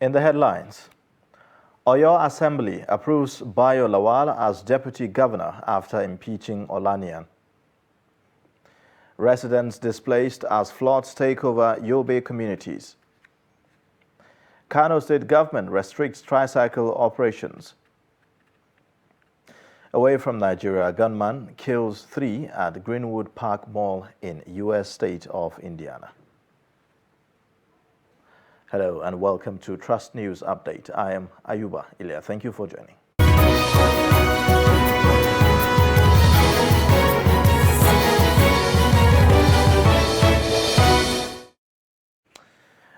In the headlines, Oyo Assembly approves Bayo Lawal as Deputy Governor after impeaching Olaniyan. Residents displaced as floods take over Yobe communities. Kano State Government restricts tricycle operations. Away from Nigeria, a gunman kills 3 at Greenwood Park Mall in U.S. state of Indiana. Hello and welcome to Trust News Update. I am Ayuba Ilya. Thank you for joining.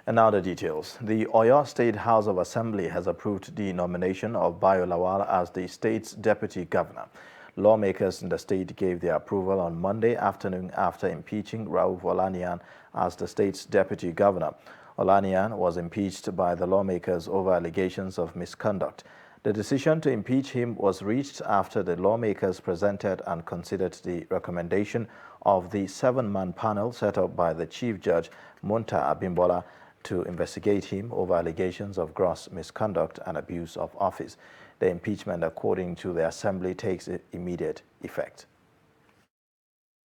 And now the details. The Oyo State House of Assembly has approved the nomination of Bayo Lawal as the state's deputy governor. Lawmakers in the state gave their approval on Monday afternoon after impeaching Rauf Olaniyan as the state's deputy governor. Olaniyan was impeached by the lawmakers over allegations of misconduct. The decision to impeach him was reached after the lawmakers presented and considered the recommendation of the 7-man panel set up by the Chief Judge Munta Abimbola to investigate him over allegations of gross misconduct and abuse of office. The impeachment, according to the Assembly, takes immediate effect.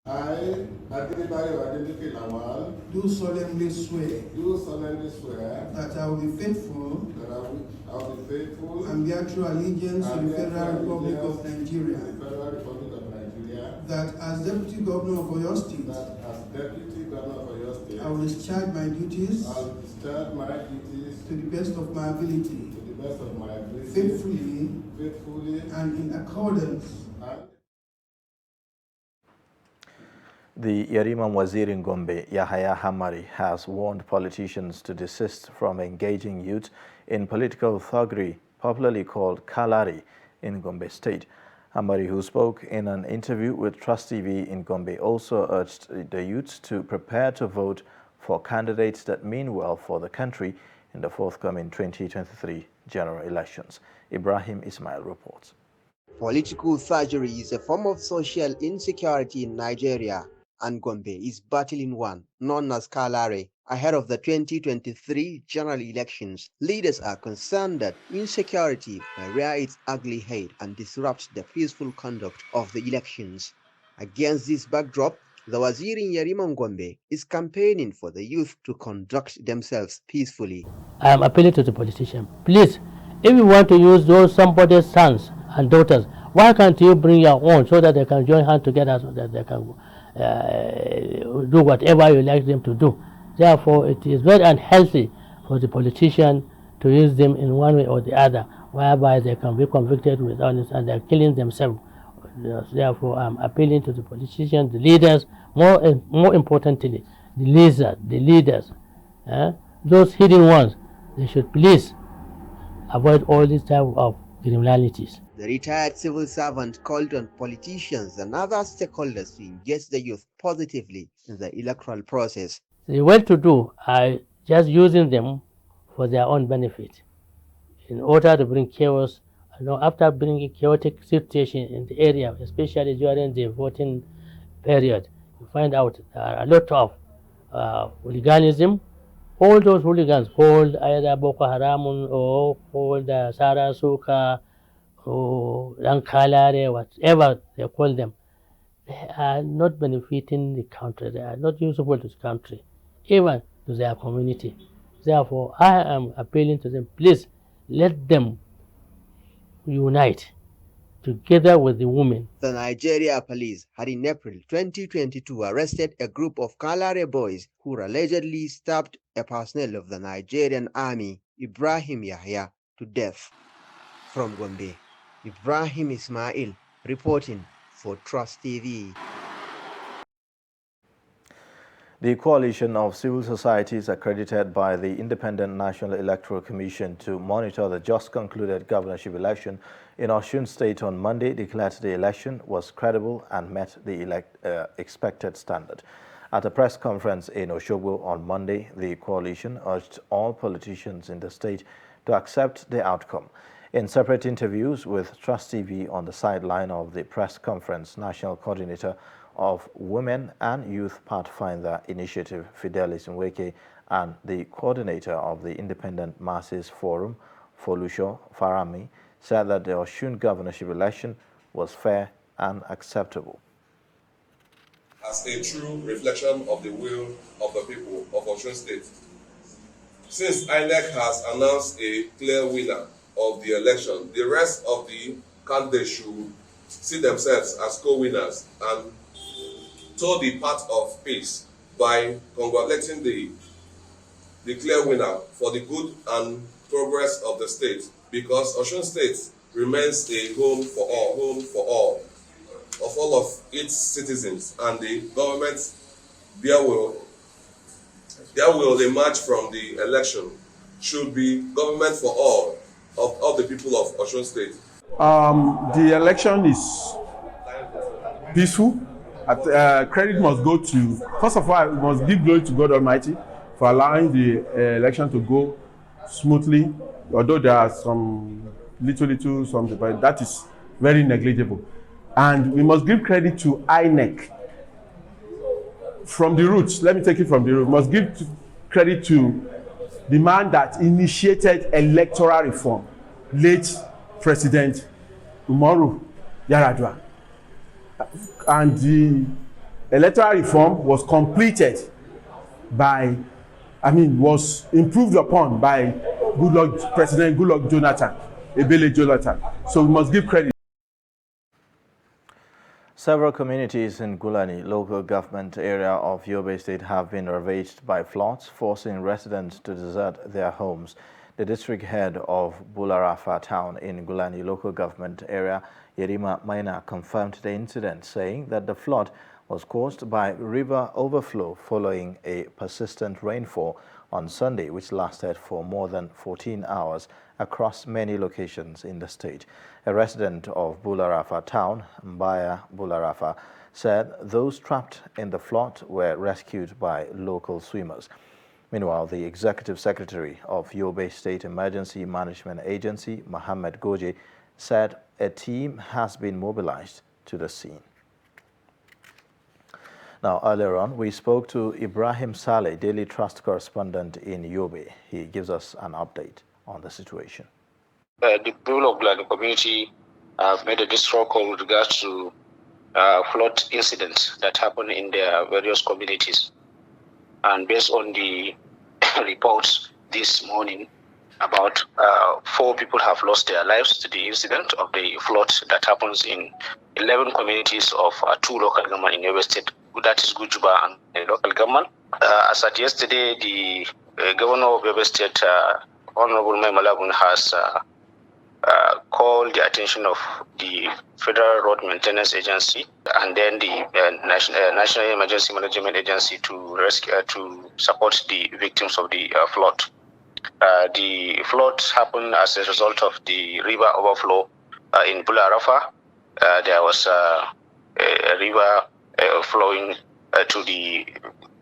I, Adebayo Adeleke Lawal, do solemnly swear that I will be faithful I will be faithful and bear true allegiance to the Federal Republic of Nigeria, Federal Republic of Nigeria, that as Deputy Governor of Oyo State, that as Deputy Governor of Oyo State, I will discharge my duties to the best of my ability, faithfully, and in accordance. The Yariman Wazir in Gombe, Yahaya Hamari, has warned politicians to desist from engaging youth in political thuggery, popularly called Kalari, in Gombe State. Hamari, who spoke in an interview with Trust TV in Gombe, also urged the youth to prepare to vote for candidates that mean well for the country in the forthcoming 2023 general elections. Ibrahim Ismail reports. Political thuggery is a form of social insecurity in Nigeria, and Gombe is battling one, known as Kalare. Ahead of the 2023 general elections, leaders are concerned that insecurity may rear its ugly head and disrupt the peaceful conduct of the elections. Against this backdrop, the Wazir in Yariman Gombe is campaigning for the youth to conduct themselves peacefully. I am appealing to the politicians. Please, if you want to use those somebody's sons and daughters, why can't you bring your own so that they can join hands together so that they can do whatever you like them to do? Therefore, it is very unhealthy for the politician to use them in one way or the other, whereby they can be convicted with honest and they're killing themselves. Therefore, I'm appealing to the politicians, the leaders, more importantly, the leaders, those hidden ones. They should please avoid all these type of criminalities. The retired civil servant called on politicians and other stakeholders to engage the youth positively in the electoral process. The well-to-do are just using them for their own benefit in order to bring chaos. After bringing chaotic situation in the area, especially during the voting period, you find out there are a lot of hooliganism. All those hooligans called either Boko Haram or called Sara Suka or Lankalare, whatever they call them, they are not benefiting the country. They are not useful to the country, even to their community. Therefore, I am appealing to them, please let them unite together with the women. The Nigeria police had in April 2022 arrested a group of Kalare boys who allegedly stabbed a personnel of the Nigerian army, Ibrahim Yahya, to death. From Gombe, Ibrahim Ismail reporting for Trust TV. The coalition of civil societies accredited by the Independent National Electoral Commission to monitor the just concluded governorship election in Osun State on Monday declared the election was credible and met the expected standard. At a press conference in Osogbo on Monday, the coalition urged all politicians in the state to accept the outcome. In separate interviews with Trust TV on the sideline of the press conference, National Coordinator of Women and Youth Pathfinder Initiative, Fidelis Nweke, and the coordinator of the Independent Masses Forum, Folusho Farami, said that the Osun governorship election was fair and acceptable. As a true reflection of the will of the people of Osun State. Since INEC has announced a clear winner of the election, the rest of the candidates should see themselves as co-winners and toe the path of peace by congratulating the clear winner for the good and progress of the state, because Osun State remains a home for all of its citizens, and the government there will emerge from the election should be government for all of the people of Osun State. The election is peaceful. Credit must go to, first of all, we must give glory to God Almighty for allowing the election to go smoothly, although there are some little something, but that is very negligible. And we must give credit to INEC from the roots. Let me take it from the roots. We must give credit to the man that initiated electoral reform, late President Umaru Yar'Adua. And the electoral reform was completed was improved upon by President Goodluck Jonathan, Ebele Jonathan. So we must give credit. Several communities in Gulani local government area of Yobe State have been ravaged by floods, forcing residents to desert their homes. The district head of Bularafa town in Gulani local government area, Yerima Maina, confirmed the incident, saying that the flood was caused by river overflow following a persistent rainfall on Sunday, which lasted for more than 14 hours across many locations in the state. A resident of Bularafa town, Mbaya Bularafa, said those trapped in the flood were rescued by local swimmers. Meanwhile, the executive secretary of Yobe State Emergency Management Agency, Mohammed Goje, said a team has been mobilized to the scene. Now, earlier on, we spoke to Ibrahim Saleh, Daily Trust correspondent in Yobe. He gives us an update on the situation. The people of the community have made a distress call with regards to flood incidents that happen in their various communities. And based on the reports this morning, about 4 people have lost their lives to the incident of the flood that happens in 11 communities of 2 local government in Yobe State. That is Gujuba and the local government. As at yesterday, the governor of Yobe State, Honorable Mai Malabun, has called the attention of the Federal Road Maintenance Agency and then the National Emergency Management Agency to support the victims of the flood. The flood happened as a result of the river overflow in Bularafa. There was a river flowing to the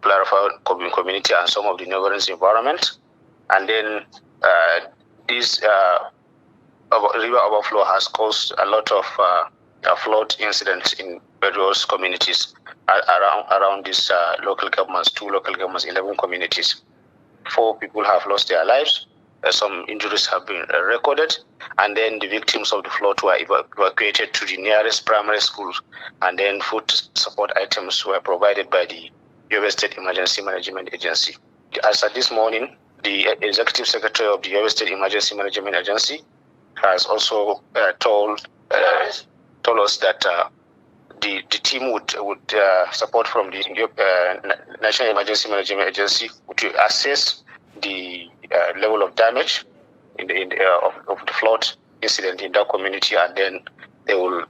Bularafa community and some of the neighboring environment. And then this river overflow has caused a lot of flood incidents in various communities around these local governments, 2 local governments, 11 communities. 4 people have lost their lives. Some injuries have been recorded, and then the victims of the flood were evacuated to the nearest primary schools, and then food support items were provided by the Yobe State Emergency Management Agency. As of this morning, the Executive Secretary of the Yobe State Emergency Management Agency has also told us that the team would support from the National Emergency Management Agency to assess the level of damage of the flood incident in that community, and then they will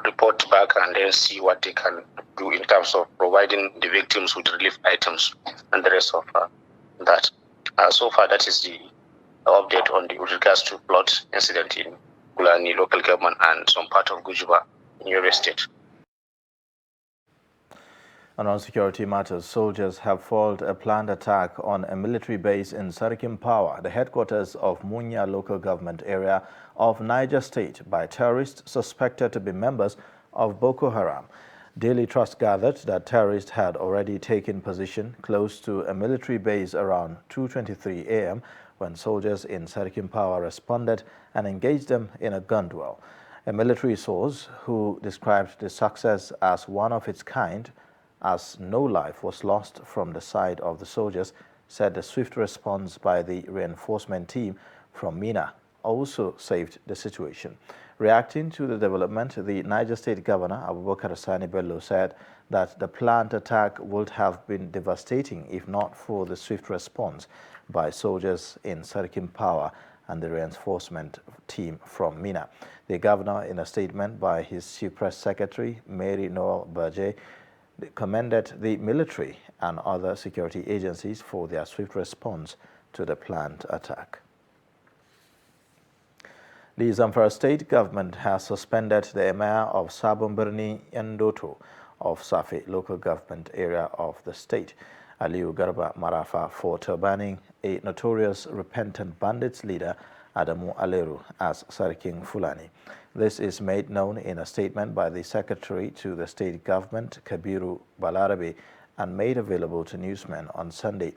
report back and then see what they can do in terms of providing the victims with relief items and the rest of that. So far, that is the update on with regards to flood incident in Gulani local government and some part of Gujuba in Yobe State. And on security matters, soldiers have foiled a planned attack on a military base in Sarikin Power, the headquarters of Munya local government area of Niger State, by terrorists suspected to be members of Boko Haram. Daily Trust gathered that terrorists had already taken position close to a military base around 2:23 a.m. when soldiers in Serikin Power responded and engaged them in a gun duel. A military source who described the success as one of its kind, as no life was lost from the side of the soldiers, said the swift response by the reinforcement team from Mina also saved the situation. Reacting to the development, the Niger State Governor, Abubakar Sani Bello, said that the planned attack would have been devastating if not for the swift response by soldiers in Serikin Power and the reinforcement team from Mina. The governor, in a statement by his chief press secretary, Mary Noel Berger, commended the military and other security agencies for their swift response to the planned attack. The Zamfara state government has suspended the emir of Sabon Birni Endoto of Safi local government area of the state, Aliyu Garba Marafa, for turbaning a notorious repentant bandits leader, Adamu Aleru, as Sarkin Fulani. This is made known in a statement by the secretary to the state government, Kabiru Balarabe, and made available to newsmen on Sunday.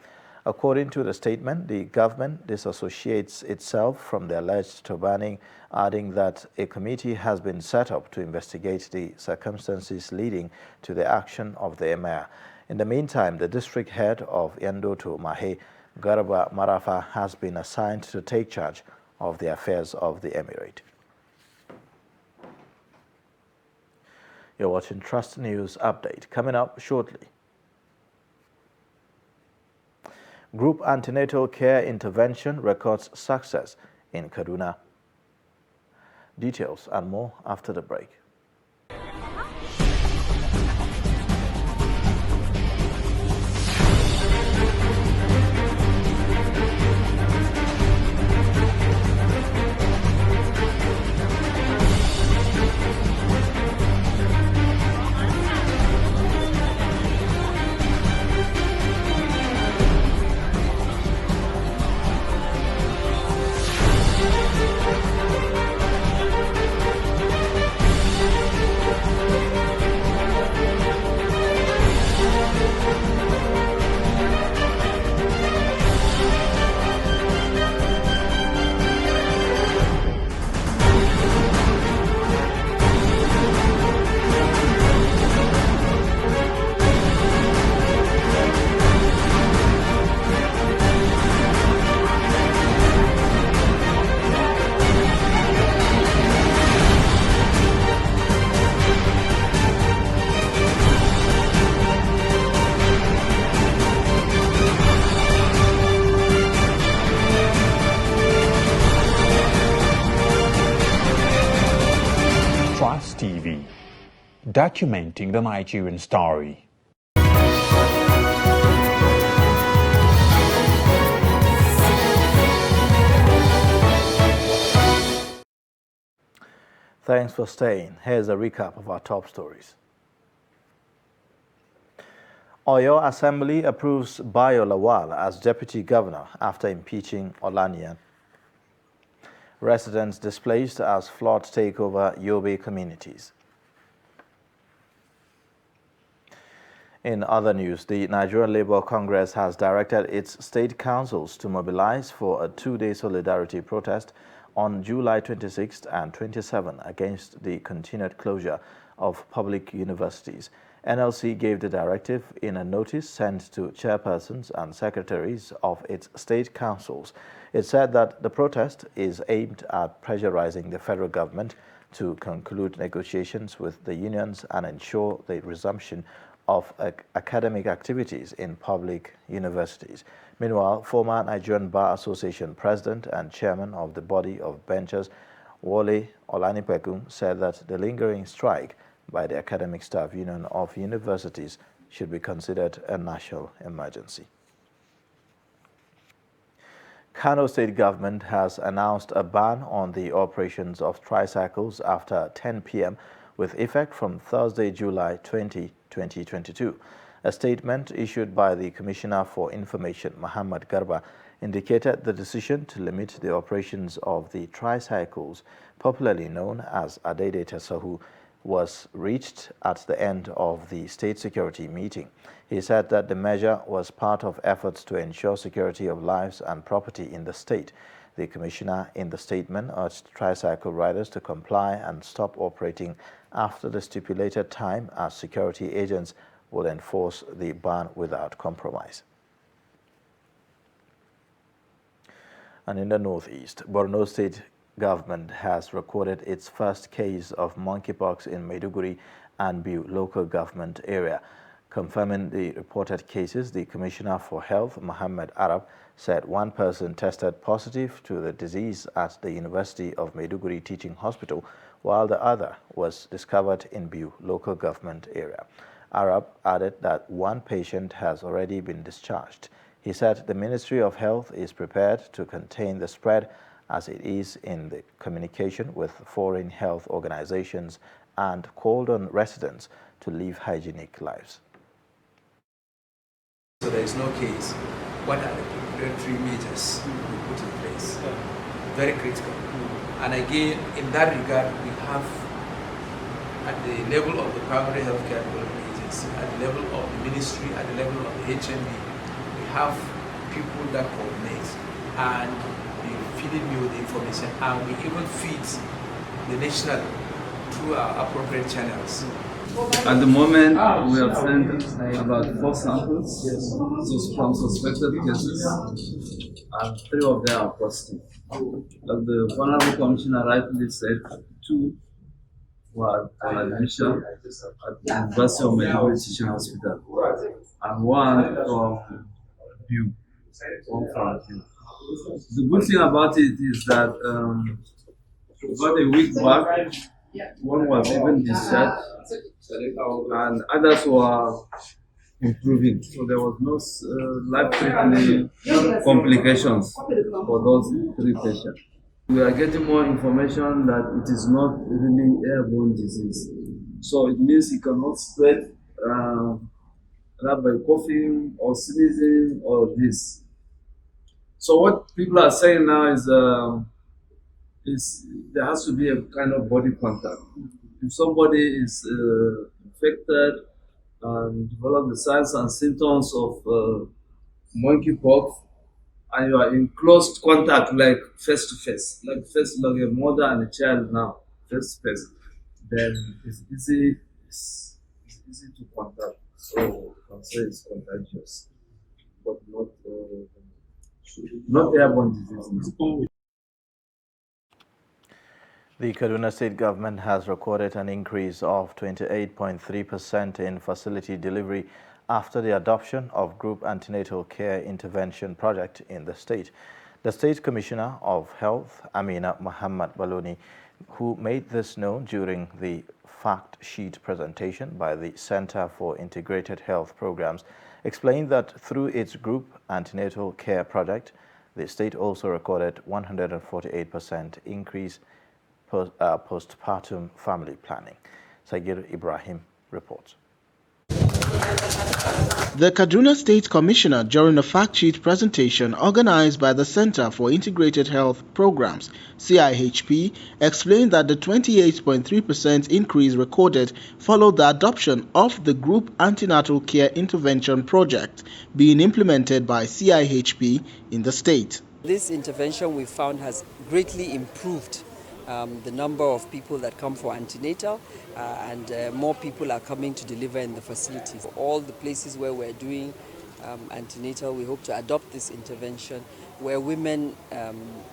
According to the statement, the government disassociates itself from the alleged turbaning, adding that a committee has been set up to investigate the circumstances leading to the action of the emir. In the meantime, the district head of Endoto, Mahe Garba Marafa, has been assigned to take charge of the affairs of the emirate. You're watching Trust News Update. Coming up shortly. Group antenatal care intervention records success in Kaduna. Details and more after the break. Trust TV, documenting the Nigerian story. Thanks for staying. Here's a recap of our top stories. Oyo Assembly approves Bayo Lawal as Deputy Governor after impeaching Olaniyan. Residents displaced as flood take over Yobe communities. In other news, the Nigerian Labour Congress has directed its state councils to mobilize for a two-day solidarity protest on July 26th and 27th against the continued closure of public universities. NLC gave the directive in a notice sent to chairpersons and secretaries of its state councils. It said that the protest is aimed at pressurizing the federal government to conclude negotiations with the unions and ensure the resumption of academic activities in public universities. Meanwhile, former Nigerian Bar Association president and chairman of the body of benchers, Wole Olanipekun, said that the lingering strike by the Academic Staff Union of Universities should be considered a national emergency. Kano State Government has announced a ban on the operations of tricycles after 10 p.m. with effect from Thursday, July 20, 2022. A statement issued by the Commissioner for Information, Muhammad Garba, indicated the decision to limit the operations of the tricycles, popularly known as Adede Sahu, was reached at the end of the state security meeting. He said that the measure was part of efforts to ensure security of lives and property in the state. The commissioner in the statement urged tricycle riders to comply and stop operating after the stipulated time, as security agents will enforce the ban without compromise. And in the northeast, Borno State government has recorded its first case of monkeypox in Maiduguri and Biu local government area. Confirming the reported cases, the Commissioner for Health, Mohammed Arab, said one person tested positive to the disease at the University of Maiduguri Teaching Hospital, while the other was discovered in Biu local government area. Arab added that one patient has already been discharged. He said the Ministry of Health is prepared to contain the spread, as it is in the communication with foreign health organizations, and called on residents to live hygienic lives. So there is no case. What are the preparatory measures we put in place? Very critical. And again, in that regard, we have at the level of the primary healthcare development agency, at the level of the ministry, at the level of the HMB, we have people that coordinate and we feeding me with the information, and we even feed the national through our appropriate channels. At the moment, we have sent about 4 samples from suspected cases, and 3 of them are positive. As the Honorable Commissioner rightly said, 2 were on admission at the University of Maiduguri Teaching Hospital, and 1 from Biu. The good thing about it is that about a week back, 1 was even discharged, and others were improving. So there was no life-threatening complications for those 3 patients. We are getting more information that it is not really airborne disease. So it means it cannot spread by coughing or sneezing or this. So what people are saying now is there has to be a kind of body contact. If somebody is infected and develop the signs and symptoms of monkeypox, and you are in close contact, like face to face, like a mother and a child now, face to face, then it's easy to contact. So you can say it's contagious, but not airborne disease. The Kaduna State government has recorded an increase of 28.3% in facility delivery after the adoption of Group Antenatal Care Intervention Project in the state. The State Commissioner of Health, Amina Muhammad Baloni, who made this known during the fact sheet presentation by the Center for Integrated Health Programs, explained that through its Group Antenatal Care Project, the state also recorded 148% increase postpartum family planning. Sagir Ibrahim reports. The Kaduna State Commissioner, during a fact sheet presentation organized by the Center for Integrated Health Programs, CIHP, explained that the 28.3% increase recorded followed the adoption of the Group Antenatal Care Intervention Project being implemented by CIHP in the state. This intervention we found has greatly improved the number of people that come for antenatal, and more people are coming to deliver in the facilities. For all the places where we're doing antenatal, we hope to adopt this intervention where women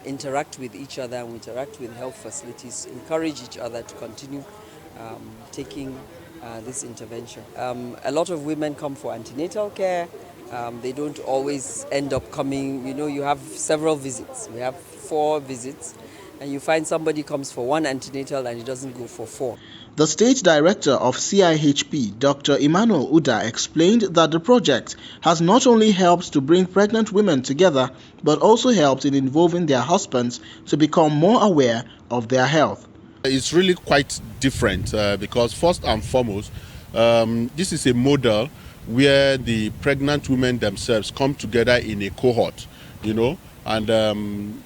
interact with each other and interact with health facilities, encourage each other to continue taking this intervention. A lot of women come for antenatal care. They don't always end up coming, you have several visits. We have 4 visits. And you find somebody comes for 1 antenatal and he doesn't go for 4. The State Director of CIHP, Dr. Emmanuel Uda, explained that the project has not only helped to bring pregnant women together, but also helped in involving their husbands to become more aware of their health. It's really quite different because first and foremost, this is a model where the pregnant women themselves come together in a cohort, and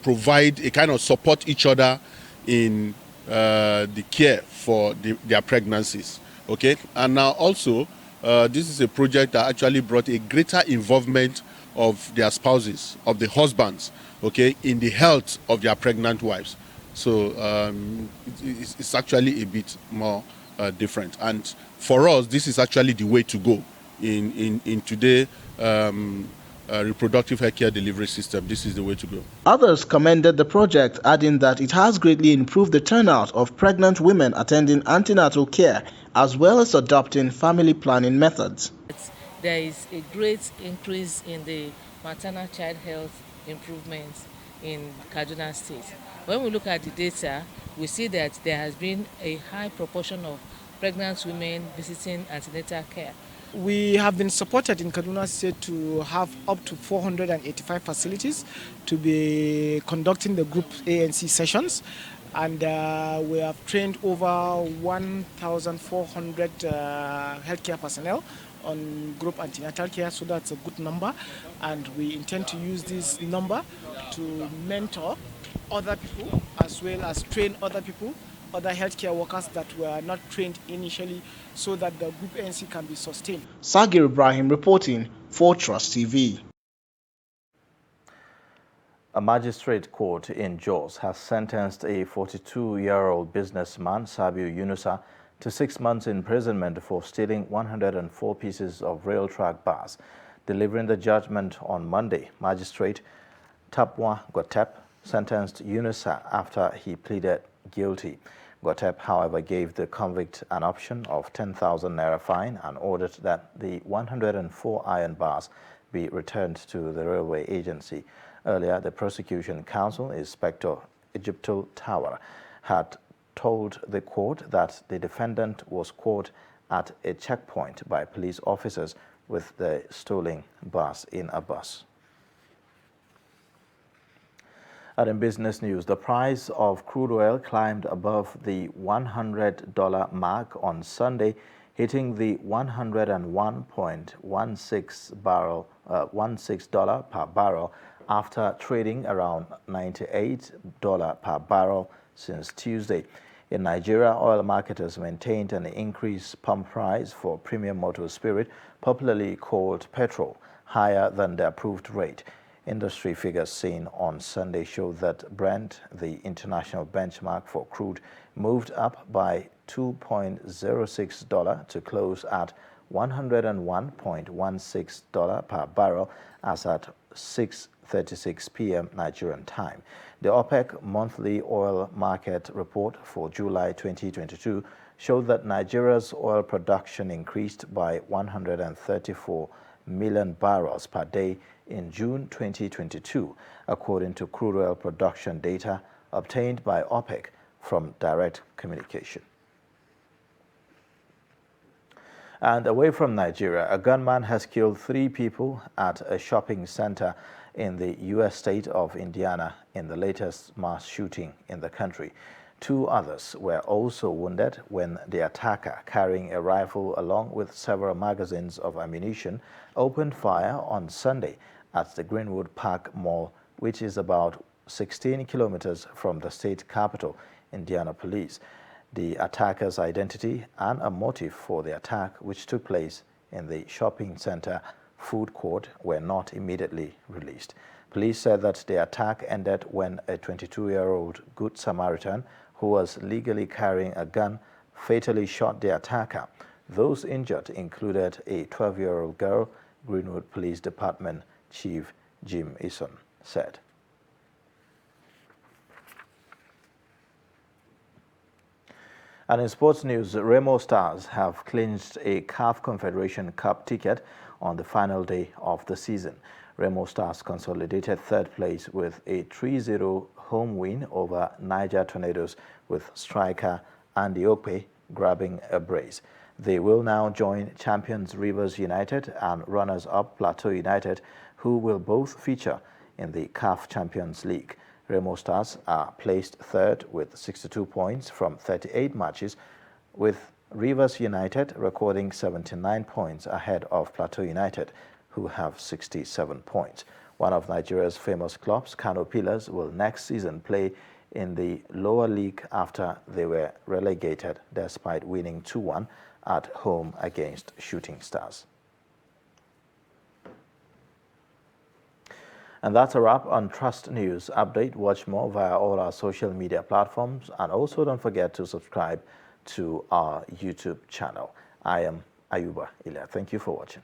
provide a kind of support each other in the care for their pregnancies. Okay, and now also this is a project that actually brought a greater involvement of their spouses, of the husbands, okay, in the health of their pregnant wives. So it's actually a bit more different. And for us, this is actually the way to go in today reproductive health care delivery system. This is the way to go. Others commended the project, adding that it has greatly improved the turnout of pregnant women attending antenatal care, as well as adopting family planning methods. There is a great increase in the maternal child health improvements in Kaduna State. When we look at the data, we see that there has been a high proportion of pregnant women visiting antenatal care. We have been supported in Kaduna State to have up to 485 facilities to be conducting the group ANC sessions, and we have trained over 1,400 healthcare personnel on group antenatal care, so that's a good number, and we intend to use this number to mentor other people as well as train other people, other healthcare workers that were not trained initially, so that the group ANC can be sustained. Sagir Ibrahim reporting for Trust TV. A magistrate court in Jos has sentenced a 42-year-old businessman, Sabiu Yunusa, to 6 months imprisonment for stealing 104 pieces of rail track bars. Delivering the judgment on Monday, Magistrate Tapwa Gotep sentenced Yunusa after he pleaded guilty. Gotep, however, gave the convict an option of 10,000 naira fine and ordered that the 104 iron bars be returned to the railway agency. Earlier, the prosecution counsel, Inspector Egyptul Tower, had told the court that the defendant was caught at a checkpoint by police officers with the stolen bars in a bus. And in business news, the price of crude oil climbed above the $100 mark on Sunday, hitting the $101.16 per barrel after trading around $98 per barrel since Tuesday. In Nigeria, oil marketers maintained an increased pump price for premium motor spirit, popularly called petrol, higher than the approved rate. Industry figures seen on Sunday showed that Brent, the international benchmark for crude, moved up by $2.06 to close at $101.16 per barrel as at 6:36 p.m. Nigerian time. The OPEC monthly oil market report for July 2022 showed that Nigeria's oil production increased by 134 million barrels per day in June 2022, according to crude oil production data obtained by OPEC from direct communication. And away from Nigeria, a gunman has killed 3 people at a shopping center in the U.S. state of Indiana in the latest mass shooting in the country. 2 others were also wounded when the attacker, carrying a rifle along with several magazines of ammunition, opened fire on Sunday at the Greenwood Park Mall, which is about 16 kilometers from the state capital, Indiana police. The attacker's identity and a motive for the attack, which took place in the shopping center food court, were not immediately released. Police said that the attack ended when a 22-year-old Good Samaritan who was legally carrying a gun fatally shot the attacker. Those injured included a 12-year-old girl, Greenwood Police Department Chief Jim Eason said. And in sports news, Remo Stars have clinched a CAF Confederation Cup ticket on the final day of the season. Remo Stars consolidated 3rd place with a 3-0 home win over Niger Tornadoes, with striker Andy Okpe grabbing a brace. They will now join champions Rivers United and runners-up Plateau United, who will both feature in the CAF Champions League. Remo Stars are placed 3rd with 62 points from 38 matches, with Rivers United recording 79 points ahead of Plateau United, who have 67 points. One of Nigeria's famous clubs, Kano Pillars, will next season play in the lower league after they were relegated despite winning 2-1 at home against Shooting Stars. And that's a wrap on Trust News Update. Watch more via all our social media platforms, and also don't forget to subscribe to our YouTube channel. I am Ayuba Ila. Thank you for watching.